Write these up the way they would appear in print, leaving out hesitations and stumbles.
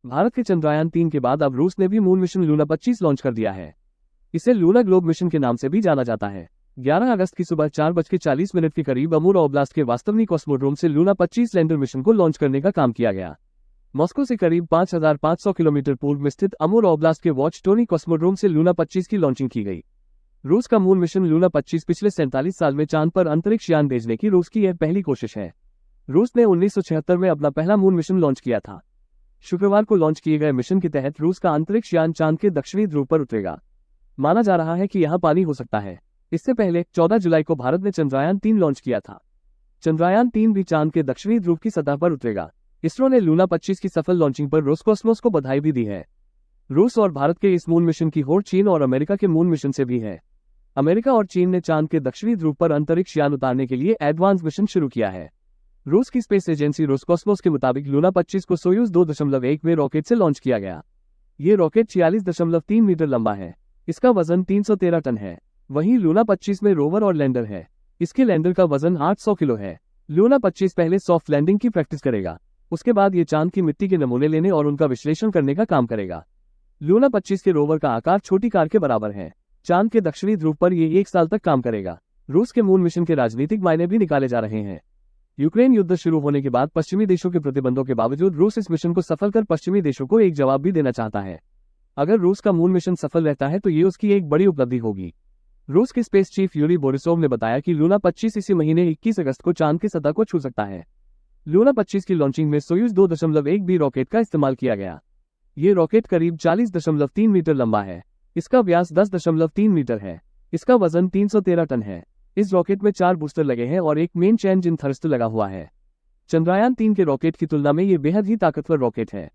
भारत के चंद्रयान 3 के बाद अब रूस ने भी मून मिशन लूना 25 लॉन्च कर दिया है। इसे लूना ग्लोब मिशन के नाम से भी जाना जाता है। 11 अगस्त की सुबह 4:40 के करीब अमूर ओब्लास्ट के वास्तवनी कॉस्मोड्रोम से लूना 25 लैंडर मिशन को लॉन्च करने का काम किया गया। मॉस्को से करीब 5500 किलोमीटर पूर्व में स्थित अमूर ओब्लास्ट के वॉचटोनी कॉस्मोड्रोम से लूना 25 की लॉन्चिंग की गई। रूस का मून मिशन लूना 25 पिछले 47 साल में चांद पर अंतरिक्ष यान भेजने की रूस की यह पहली कोशिश है। रूस ने 1976 में अपना पहला मून मिशन लॉन्च किया था। शुक्रवार को लॉन्च किए गए मिशन के तहत रूस का अंतरिक्ष यान चांद के दक्षिणी ध्रुव पर उतरेगा। माना जा रहा है कि यहां पानी हो सकता है। इससे पहले 14 जुलाई को भारत ने चंद्रयान 3 लॉन्च किया था। चंद्रयान 3 भी चांद के दक्षिणी ध्रुव की सतह पर उतरेगा। इसरो ने लूना 25 की सफल लॉन्चिंग पर रोसकॉस्मोस को बधाई भी दी है। रूस और भारत के इस मून मिशन की होड़ चीन और अमेरिका के मून मिशन से भी है। अमेरिका और चीन ने चांद के दक्षिणी ध्रुव पर अंतरिक्ष यान उतारने के लिए एडवांस मिशन शुरू किया है। रूस की स्पेस एजेंसी रोसकॉस्मोस के मुताबिक लूना 25 को सोयूज 2.1 में रॉकेट से लॉन्च किया गया। ये रॉकेट 46.3 मीटर लंबा है। इसका वजन 313 टन है। वहीं लूना 25 में रोवर और लैंडर है। इसके लैंडर का वजन 800 किलो है। लूना 25 पहले सॉफ्ट लैंडिंग की प्रैक्टिस करेगा। उसके बाद ये चांद की मिट्टी के नमूने लेने और उनका विश्लेषण करने का काम करेगा। लूना 25 के रोवर का आकार छोटी कार के बराबर है। चांद के दक्षिणी ध्रुव पर ये 1 साल तक काम करेगा। रूस के मून मिशन के राजनीतिक मायने भी निकाले जा रहे हैं। यूक्रेन युद्ध शुरू होने के बाद पश्चिमी देशों के प्रतिबंधों के बावजूद रूस इस मिशन को सफल कर पश्चिमी देशों को एक जवाब भी देना चाहता है। अगर रूस का मून मिशन सफल रहता है तो ये उसकी एक बड़ी उपलब्धि होगी। रूस के स्पेस चीफ यूरी बोरिसोव ने बताया कि लूना 25 इसी महीने 21 अगस्त को चांद की सतह को छू सकता है। लूना 25 की लॉन्चिंग में सोयूज 2.1 बी रॉकेट का इस्तेमाल किया गया। ये रॉकेट करीब 40.3 मीटर लंबा है। इसका व्यास 10.3 मीटर है। इसका वजन 313 टन है। इस रॉकेट में 4 बूस्टर लगे हैं और एक मेन चेंज इन थ्रस्टर लगा हुआ है। चंद्रयान 3 के रॉकेट की तुलना में ये बेहद ही ताकतवर रॉकेट है।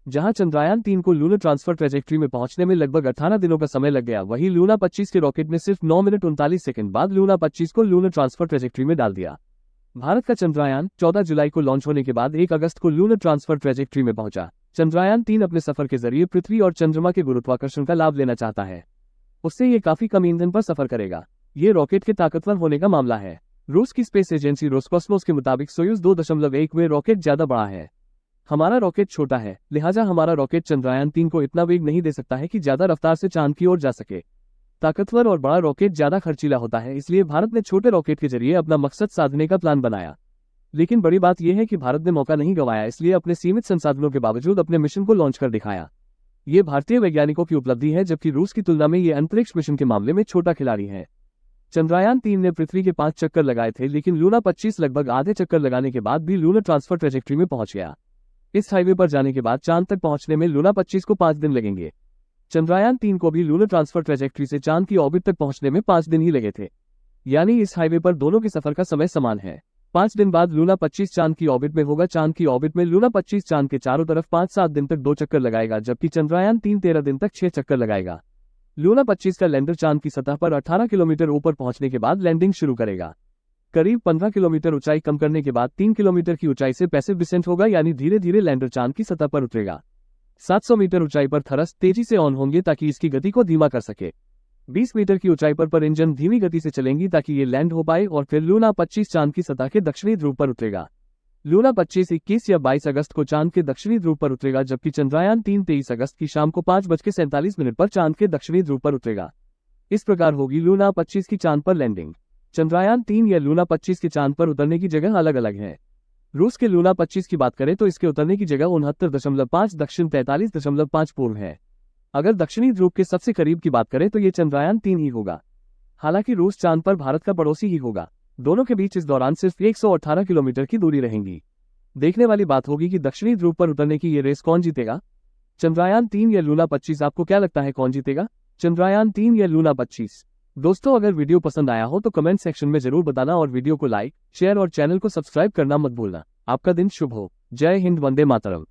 जहां चंद्रयान 3 को लूनर ट्रांसफर ट्रेजेक्ट्री में पहुंचने में लगभग 18 दिनों का समय लग गया, वहीं लूना 25 के रॉकेट ने सिर्फ 9 मिनट 39 सेकंड बाद लूना 25 को लूनर ट्रांसफर ट्रेजेक्ट्री में डाल दिया। भारत का चंद्रयान 14 जुलाई को लॉन्च होने के बाद 1 अगस्त को लूनर ट्रांसफर ट्रेजेक्ट्री में पहुंचा। चंद्रयान 3 अपने सफर के जरिए पृथ्वी और चंद्रमा के गुरुत्वाकर्षण का लाभ लेना चाहता है। उससे ये काफी कम ईंधन पर सफर करेगा। ये रॉकेट के ताकतवर होने का मामला है। रूस की स्पेस एजेंसी रोसकॉस्मोस के मुताबिक सोयूज 2.1 में रॉकेट ज्यादा बड़ा है। हमारा रॉकेट छोटा है, लिहाजा हमारा रॉकेट चंद्रयान 3 को इतना वेग नहीं दे सकता है कि ज्यादा रफ्तार से चांद की ओर जा सके। ताकतवर और बड़ा रॉकेट ज्यादा खर्चीला होता है, इसलिए भारत ने छोटे रॉकेट के जरिए अपना मकसद साधने का प्लान बनाया। लेकिन बड़ी बात यह है कि भारत ने मौका नहीं गंवाया, इसलिए अपने सीमित संसाधनों के बावजूद अपने मिशन को लॉन्च कर दिखाया। ये भारतीय वैज्ञानिकों की उपलब्धि है, जबकि रूस की तुलना में ये अंतरिक्ष मिशन के मामले में छोटा खिलाड़ी है। चंद्रयान 3 ने पृथ्वी के 5 चक्कर लगाए थे, लेकिन लूना 25 लगभग आधे चक्कर लगाने के बाद भी लूनर ट्रांसफर ट्रेजेक्ट्री में पहुंच गया। इस हाईवे पर जाने के बाद चांद तक पहुंचने में लूना 25 को 5 दिन लगेंगे। चंद्रयान 3 को भी लूनर ट्रांसफर ट्रेजेक्ट्री से चांद की ऑर्बिट तक पहुंचने में 5 दिन ही लगे थे। यानी इस हाईवे पर दोनों के सफर का समय समान है। 5 दिन बाद लूना 25 चांद की ऑर्बिट में होगा। चांद की ऑर्बिट में लूना 25 चांद के चारों तरफ 5-7 दिन तक 2 चक्कर लगाएगा, जबकि चंद्रयान 3 13 दिन तक 6 चक्कर लगाएगा। लूना 25 का लैंडर चांद की सतह पर 18 किलोमीटर ऊपर पहुंचने के बाद लैंडिंग शुरू करेगा। करीब 15 किलोमीटर ऊंचाई कम करने के बाद 3 किलोमीटर की ऊंचाई से पैसिव डिसेंट होगा, यानी धीरे धीरे लैंडर चांद की सतह पर उतरेगा। 700 मीटर ऊंचाई पर थ्रस्ट तेजी से ऑन होंगे ताकि इसकी गति को धीमा कर सके। 20 मीटर की ऊंचाई पर इंजन धीमी गति से चलेंगी ताकि ये लैंड हो पाए और फिर लूना 25 चांद की सतह के दक्षिणी ध्रुव पर उतरेगा। लूना 25 21 या 22 अगस्त को चांद के दक्षिणी ध्रुव पर उतरेगा, जबकि चंद्रयान 3 23 अगस्त की शाम को 5:47 पर चांद के दक्षिणी ध्रुव पर उतरेगा। इस प्रकार होगी लूना 25 की चांद पर लैंडिंग। चंद्रयान 3 या लूना 25 के चांद पर उतरने की जगह अलग अलग है। रूस के लूना 25 की बात करें तो इसके उतरने की जगह 69.5 दक्षिण 43.5 पूर्व है। अगर दक्षिणी ध्रुव के सबसे करीब की बात करें तो ये चंद्रयान 3 ही होगा। हालांकि रूस चांद पर भारत का पड़ोसी ही होगा। दोनों के बीच इस दौरान सिर्फ 118 किलोमीटर की दूरी रहेंगी। देखने वाली बात होगी कि दक्षिणी ध्रुव पर उतरने की ये रेस कौन जीतेगा, चंद्रयान 3 या लूना 25। आपको क्या लगता है कौन जीतेगा, चंद्रयान 3 या लूना 25? दोस्तों, अगर वीडियो पसंद आया हो तो कमेंट सेक्शन में जरूर बताना और वीडियो को लाइक, शेयर और चैनल को सब्सक्राइब करना मत भूलना। आपका दिन शुभ हो। जय हिंद, वंदे मातरम।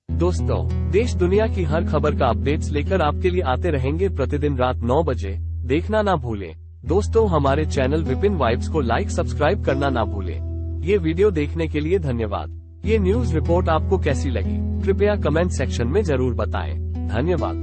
दोस्तों, देश दुनिया की हर खबर का अपडेट्स लेकर आपके लिए आते रहेंगे प्रतिदिन रात 9 बजे। देखना ना भूलें। दोस्तों, हमारे चैनल विपिन वाइब्स को लाइक सब्सक्राइब करना ना भूलें। ये वीडियो देखने के लिए धन्यवाद। ये न्यूज रिपोर्ट आपको कैसी लगी, कृपया कमेंट सेक्शन में जरूर बताएं। धन्यवाद।